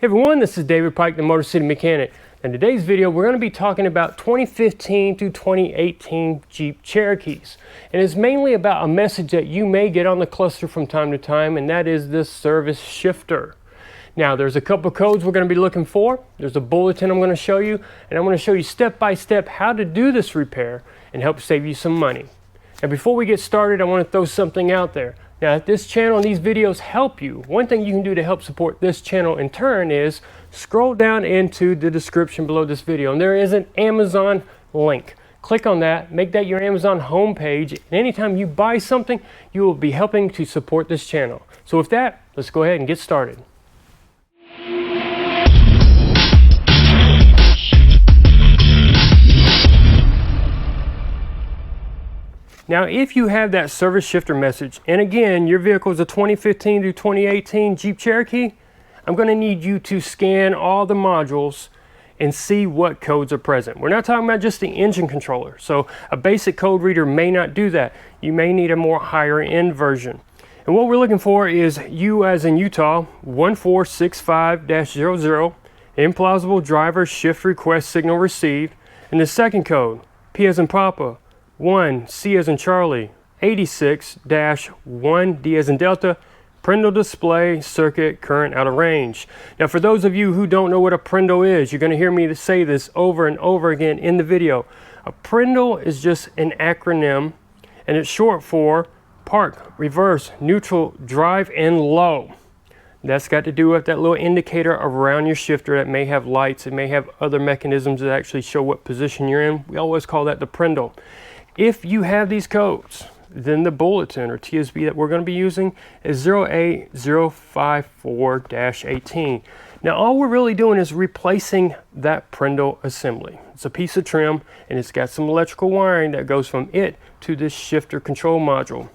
Hey everyone, this is David Pike, the MotorCity mechanic. In today's video, we're going to be talking about 2015 to 2018 Jeep Cherokees. And it's mainly about a message that you may get on the cluster from time to time, and that is this service shifter. Now, there's a couple codes we're going to be looking for. There's a bulletin I'm going to show you, and I'm going to show you step by step how to do this repair and help save you some money. Now, before we get started, I want to throw something out there. Now, if this channel and these videos help you, one thing you can do to help support this channel in turn is scroll down into the description below this video, and there is an Amazon link. Click on that, make that your Amazon homepage, and anytime you buy something, you will be helping to support this channel. So with that, let's go ahead and get started. Now, if you have that service shifter message, and again, your vehicle is a 2015 to 2018 Jeep Cherokee, I'm going to need you to scan all the modules and see what codes are present. We're not talking about just the engine controller. So a basic code reader may not do that. You may need a more higher end version. And what we're looking for is U as in Utah, 1465-00, implausible driver shift request signal received. And the second code, P as in Papa, 1, C as in Charlie, 86-1D as in Delta, Prindle display, circuit, current out of range. Now, for those of you who don't know what a Prindle is, you're going to hear me say this over and over again in the video. A Prindle is just an acronym, and it's short for park, reverse, neutral, drive, and low. That's got to do with that little indicator around your shifter that may have lights. It may have other mechanisms that actually show what position you're in. We always call that the Prindle. If you have these codes, then the bulletin or TSB that we're going to be using is 08054-18. Now, all we're really doing is replacing that Prindle assembly. It's a piece of trim, and it's got some electrical wiring that goes from it to this shifter control module.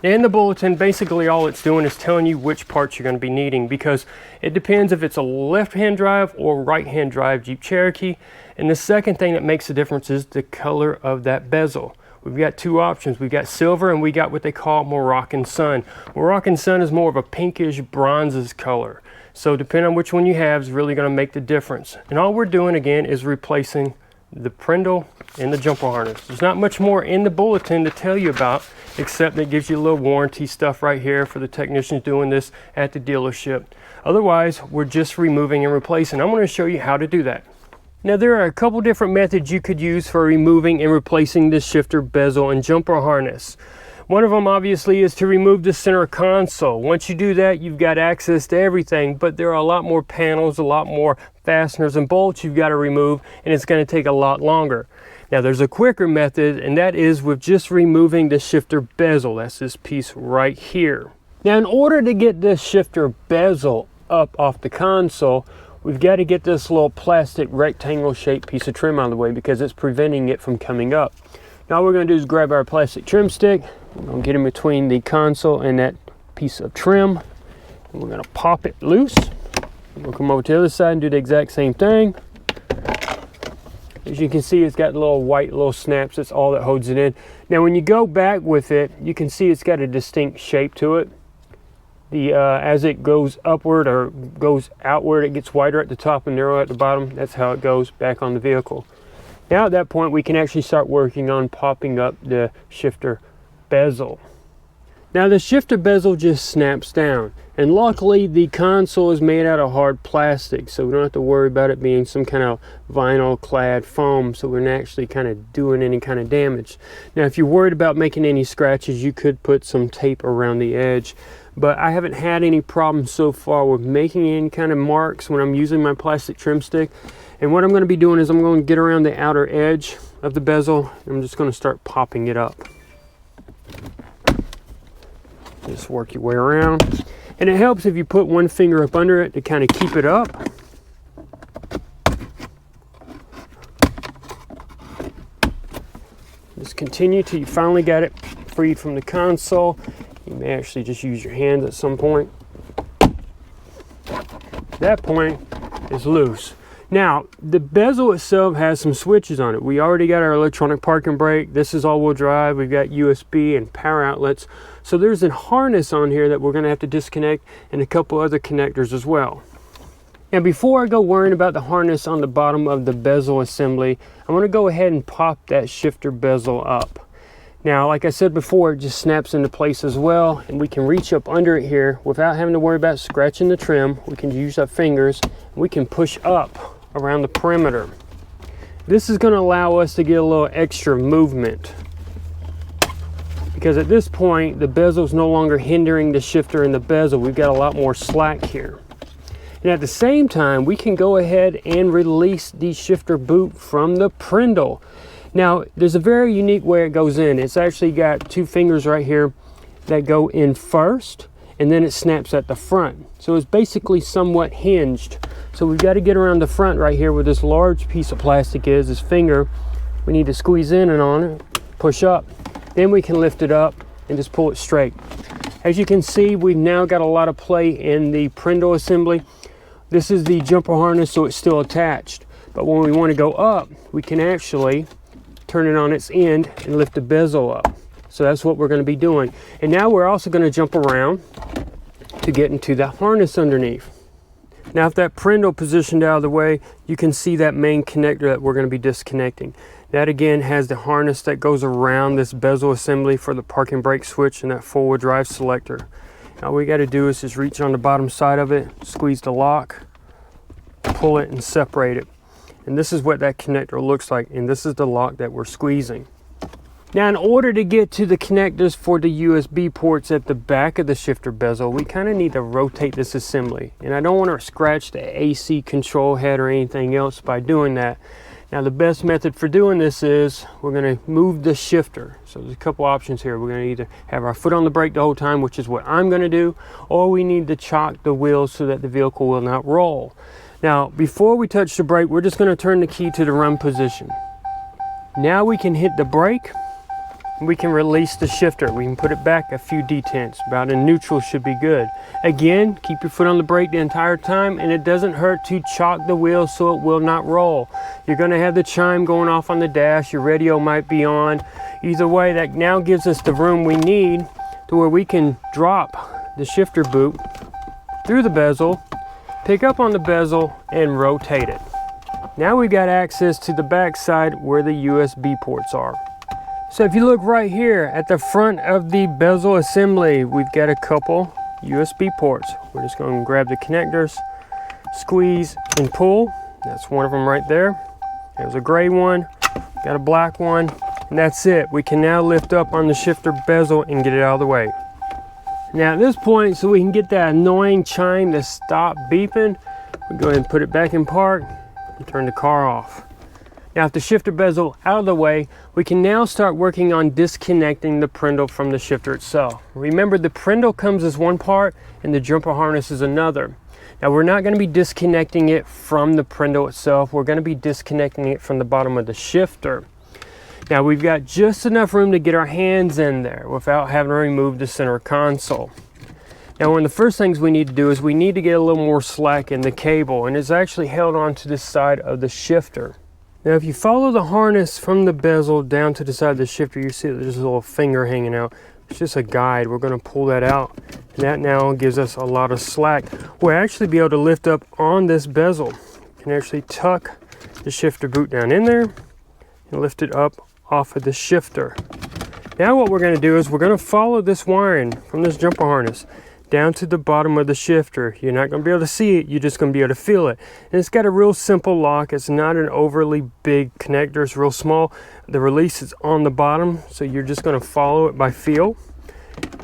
In the bulletin, basically all it's doing is telling you which parts you're going to be needing, because it depends if it's a left-hand drive or right-hand drive Jeep Cherokee. And the second thing that makes a difference is the color of that bezel. We've got two options. We've got silver, and we got what they call Moroccan Sun. Moroccan Sun is more of a pinkish bronze color. So depending on which one you have is really going to make the difference. And all we're doing again is replacing the Prindle and the jumper harness. There's not much more in the bulletin to tell you about, except that it gives you a little warranty stuff right here for the technicians doing this at the dealership. Otherwise, we're just removing and replacing. I'm going to show you how to do that. Now, there are a couple different methods you could use for removing and replacing this shifter bezel and jumper harness. One of them obviously is to remove the center console. Once you do that, you've got access to everything, but there are a lot more panels, a lot more fasteners and bolts you've got to remove, and it's going to take a lot longer. Now, there's a quicker method, and that is with just removing the shifter bezel. That's this piece right here. Now, in order to get this shifter bezel up off the console, we've got to get this little plastic rectangle shaped piece of trim out of the way, because it's preventing it from coming up. Now, all we're going to do is grab our plastic trim stick. We're going to get in between the console and that piece of trim, and we're going to pop it loose. We'll come over to the other side and do the exact same thing. As you can see, it's got little white little snaps. That's all that holds it in. Now, when you go back with it, you can see it's got a distinct shape to it. As it goes upward or goes outward, it gets wider at the top and narrow at the bottom. That's how it goes back on the vehicle. Now, at that point, we can actually start working on popping up the shifter bezel. Now, the shifter bezel just snaps down, and luckily the console is made out of hard plastic, so we don't have to worry about it being some kind of vinyl clad foam, so we're not actually kind of doing any kind of damage. Now, if you're worried about making any scratches, you could put some tape around the edge, but I haven't had any problems so far with making any kind of marks when I'm using my plastic trim stick. And what I'm going to be doing is I'm going to get around the outer edge of the bezel, and I'm just going to start popping it up. Just work your way around, and it helps if you put one finger up under it to kind of keep it up. Just continue till you finally got it freed from the console. You may actually just use your hands at some point. At that point, it's loose. Now, the bezel itself has some switches on it. We already got our electronic parking brake. This is all-wheel drive. We've got USB and power outlets. So there's a harness on here that we're going to have to disconnect, and a couple other connectors as well. Now before I go worrying about the harness on the bottom of the bezel assembly, I'm going to go ahead and pop that shifter bezel up. Now like I said before, it just snaps into place as well, and we can reach up under it here without having to worry about scratching the trim. We can use our fingers, and we can push up around the perimeter. This is going to allow us to get a little extra movement, because at this point the bezel is no longer hindering the shifter and the bezel. We've got a lot more slack here. And at the same time, we can go ahead and release the shifter boot from the prindle. Now, there's a very unique way it goes in. It's actually got two fingers right here that go in first, and then it snaps at the front. So it's basically somewhat hinged. So we've got to get around the front right here where this large piece of plastic is, this finger. We need to squeeze in and on it, push up. Then we can lift it up and just pull it straight. As you can see, we've now got a lot of play in the prindle assembly. This is the jumper harness, so it's still attached. But when we want to go up, we can actually turn it on its end and lift the bezel up. So that's what we're going to be doing. And now we're also going to jump around to get into the harness underneath. Now if that prindle positioned out of the way, you can see that main connector that we're going to be disconnecting. That again has the harness that goes around this bezel assembly for the parking brake switch and that four-wheel drive selector. All we got to do is just reach on the bottom side of it, squeeze the lock, pull it and separate it. And this is what that connector looks like, and this is the lock that we're squeezing. Now in order to get to the connectors for the USB ports at the back of the shifter bezel, we kind of need to rotate this assembly. And I don't want to scratch the AC control head or anything else by doing that. Now the best method for doing this is we're going to move the shifter. So there's a couple options here. We're going to either have our foot on the brake the whole time, which is what I'm going to do, or we need to chock the wheels so that the vehicle will not roll. Now before we touch the brake, we're just going to turn the key to the run position. Now we can hit the brake. We can release the shifter. We can put it back a few D-tenths. About in neutral should be good. Again, keep your foot on the brake the entire time, and it doesn't hurt to chock the wheel so it will not roll. You're going to have the chime going off on the dash. Your radio might be on. Either way, that now gives us the room we need to where we can drop the shifter boot through the bezel, pick up on the bezel, and rotate it. Now we've got access to the back side where the USB ports are. So if you look right here at the front of the bezel assembly, we've got a couple USB ports. We're just going to grab the connectors, squeeze and pull. That's one of them right there. There's a gray one, got a black one, and that's it. We can now lift up on the shifter bezel and get it out of the way. Now at this point, so we can get that annoying chime to stop beeping, we go ahead and put it back in park and turn the car off. Now with the shifter bezel out of the way, we can now start working on disconnecting the prindle from the shifter itself. Remember, the prindle comes as one part and the jumper harness is another. Now we're not going to be disconnecting it from the prindle itself. We're going to be disconnecting it from the bottom of the shifter. Now we've got just enough room to get our hands in there without having to remove the center console. Now one of the first things we need to do is we need to get a little more slack in the cable, and it's actually held onto the side of the shifter. Now if you follow the harness from the bezel down to the side of the shifter, you see that there's a little finger hanging out. It's just a guide. We're going to pull that out, and that now gives us a lot of slack. We'll actually be able to lift up on this bezel. You can actually tuck the shifter boot down in there and lift it up off of the shifter. Now what we're going to do is we're going to follow this wiring from this jumper harness down to the bottom of the shifter. You're not going to be able to see it, you're just going to be able to feel it. And it's got a real simple lock. It's not an overly big connector, it's real small. The release is on the bottom, so you're just going to follow it by feel.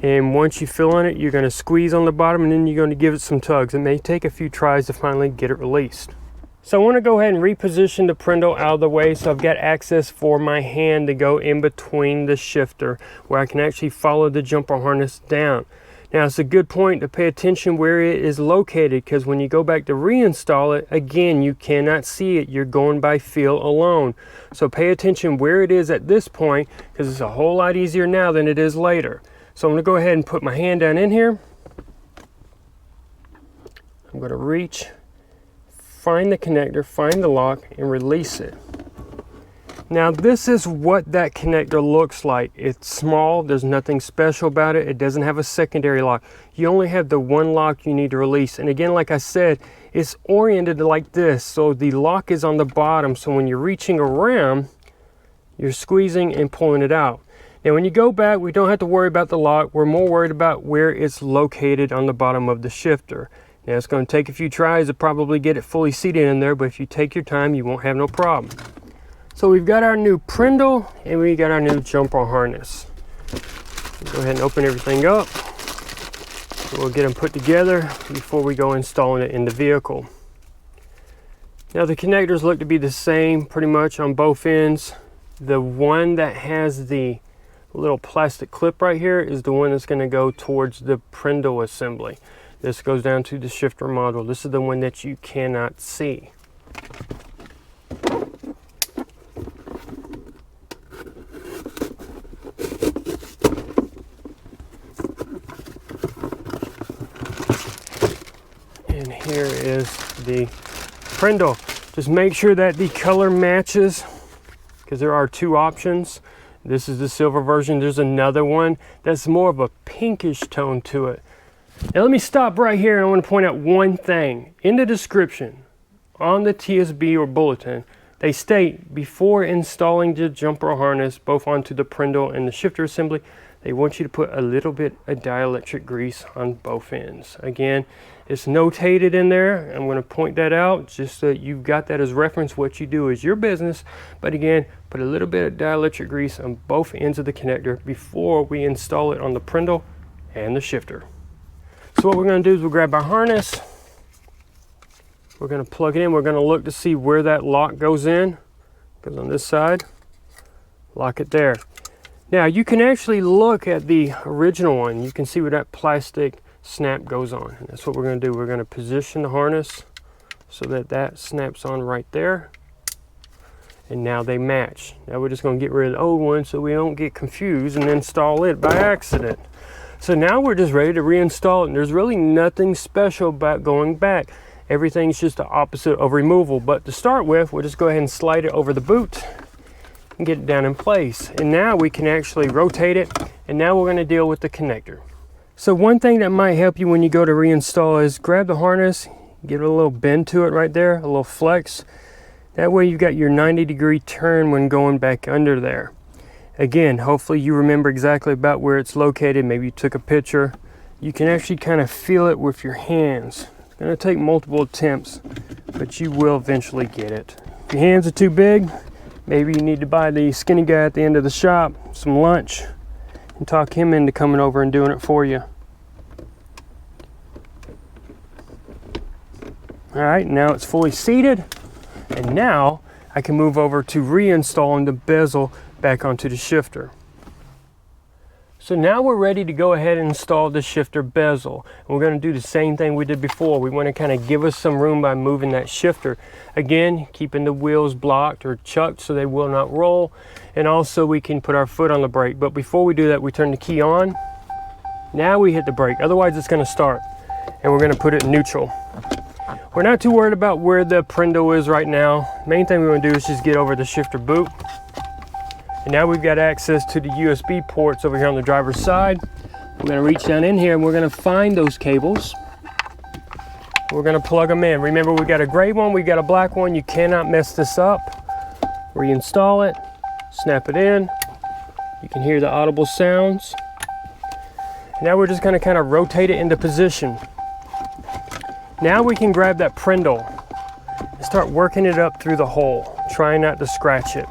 And once you feel on it, you're going to squeeze on the bottom, and then you're going to give it some tugs. It may take a few tries to finally get it released. So I want to go ahead and reposition the prindle out of the way so I've got access for my hand to go in between the shifter where I can actually follow the jumper harness down. Now it's a good point to pay attention where it is located, because when you go back to reinstall it, again, you cannot see it. You're going by feel alone. So pay attention where it is at this point, because it's a whole lot easier now than it is later. So I'm going to go ahead and put my hand down in here. I'm going to reach, find the connector, find the lock, and release it. Now this is what that connector looks like. It's small, there's nothing special about it. It doesn't have a secondary lock. You only have the one lock you need to release. And again, like I said, it's oriented like this. So the lock is on the bottom. So when you're reaching around, you're squeezing and pulling it out. Now when you go back, we don't have to worry about the lock. We're more worried about where it's located on the bottom of the shifter. Now it's going to take a few tries to probably get it fully seated in there, but if you take your time, you won't have no problem. So we've got our new Prindle and we got our new jumper harness. Go ahead and open everything up. We'll get them put together before we go installing it in the vehicle. Now the connectors look to be the same pretty much on both ends. The one that has the little plastic clip right here is the one that's going to go towards the Prindle assembly. This goes down to the shifter module. This is the one that you cannot see. And here is the Prindle. Just make sure that the color matches, because there are two options. This is the silver version. There's another one that's more of a pinkish tone to it. Now let me stop right here and I want to point out one thing. In the description on the TSB or bulletin, they state before installing the jumper harness both onto the Prindle and the shifter assembly, they want you to put a little bit of dielectric grease on both ends. Again, it's notated in there. I'm going to point that out just so that you've got that as reference. What you do is your business. But again, put a little bit of dielectric grease on both ends of the connector before we install it on the Prindle and the shifter. So what we're going to do is we'll grab our harness. We're going to plug it in. We're going to look to see where that lock goes in. Goes on this side. Lock it there. Now you can actually look at the original one. You can see where that plastic snap goes on. And that's what we're going to do. We're going to position the harness so that that snaps on right there. And now they match. Now we're just going to get rid of the old one so we don't get confused and install it by accident. So now we're just ready to reinstall it. And there's really nothing special about going back. Everything's just the opposite of removal. But to start with, we'll just go ahead and slide it over the boot and get it down in place. And now we can actually rotate it. And now we're going to deal with the connector. So one thing that might help you when you go to reinstall is grab the harness, give it a little bend to it right there, a little flex. That way you've got your 90-degree turn when going back under there. Again, hopefully you remember exactly about where it's located. Maybe you took a picture. You can actually kind of feel it with your hands. It's going to take multiple attempts, but you will eventually get it. If your hands are too big, maybe you need to buy the skinny guy at the end of the shop some lunch and talk him into coming over and doing it for you. All right, now it's fully seated. And now I can move over to reinstalling the bezel back onto the shifter. So now we're ready to go ahead and install the shifter bezel. And we're going to do the same thing we did before. We want to kind of give us some room by moving that shifter. Again, keeping the wheels blocked or chucked so they will not roll. And also we can put our foot on the brake. But before we do that, we turn the key on. Now we hit the brake. Otherwise it's going to start. And we're going to put it in neutral. We're not too worried about where the Prindle is right now. Main thing we want to do is just get over the shifter boot. And now we've got access to the USB ports over here on the driver's side. We're going to reach down in here and we're going to find those cables. We're going to plug them in. Remember, we've got a gray one, we've got a black one. You cannot mess this up. Reinstall it, snap it in. You can hear the audible sounds. And now we're just going to kind of rotate it into position. Now we can grab that Prindle and start working it up through the hole, trying not to scratch it.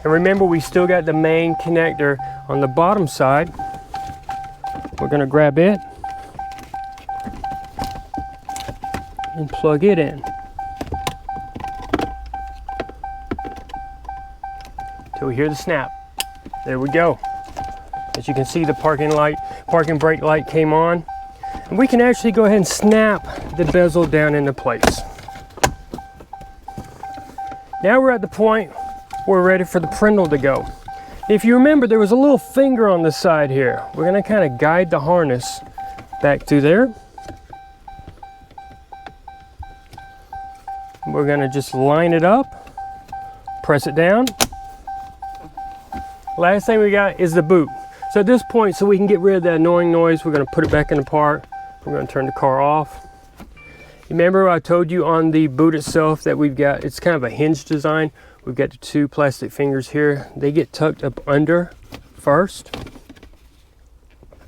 And remember, we still got the main connector on the bottom side. We're going to grab it and plug it in till we hear the snap. There we go. As you can see, the parking brake light came on. And we can actually go ahead and snap the bezel down into place. Now we're at the point we're ready for the Prindle to go. If you remember, there was a little finger on the side here. We're going to kind of guide the harness back through there. We're going to just line it up Press it down. Last thing we got is the boot. So at this point, so we can get rid of that annoying noise, we're going to put it back in the park. We're going to turn the car off. Remember I told you on the boot itself that we've got, it's kind of a hinge design. We've got the two plastic fingers here. They get tucked up under first.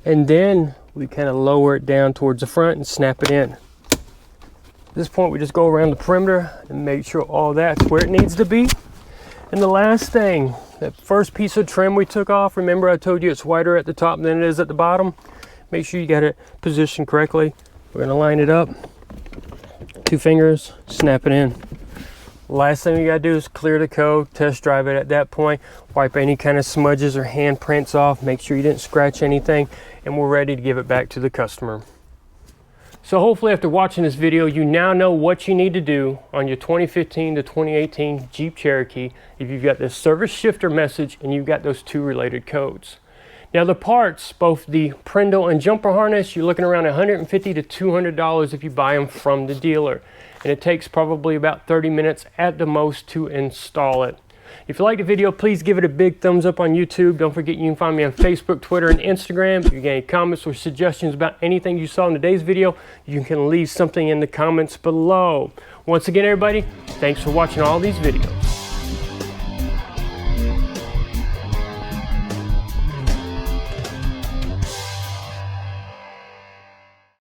And then we kind of lower it down towards the front and snap it in. At this point, we just go around the perimeter and make sure all that's where it needs to be. And the last thing, that first piece of trim we took off, remember I told you it's wider at the top than it is at the bottom? Make sure you got it positioned correctly. We're gonna line it up. Two fingers, snap it in. Last thing we gotta do is clear the code, test drive it at that point, wipe any kind of smudges or handprints off, make sure you didn't scratch anything, and we're ready to give it back to the customer. So hopefully after watching this video, you now know what you need to do on your 2015 to 2018 Jeep Cherokee if you've got this service shifter message and you've got those two related codes. Now the parts, both the Prindle and jumper harness, you're looking around $150 to $200 if you buy them from the dealer. And it takes probably about 30 minutes at the most to install it. If you liked the video, please give it a big thumbs up on YouTube. Don't forget you can find me on Facebook, Twitter, and Instagram. If you got any comments or suggestions about anything you saw in today's video, you can leave something in the comments below. Once again, everybody, thanks for watching all these videos.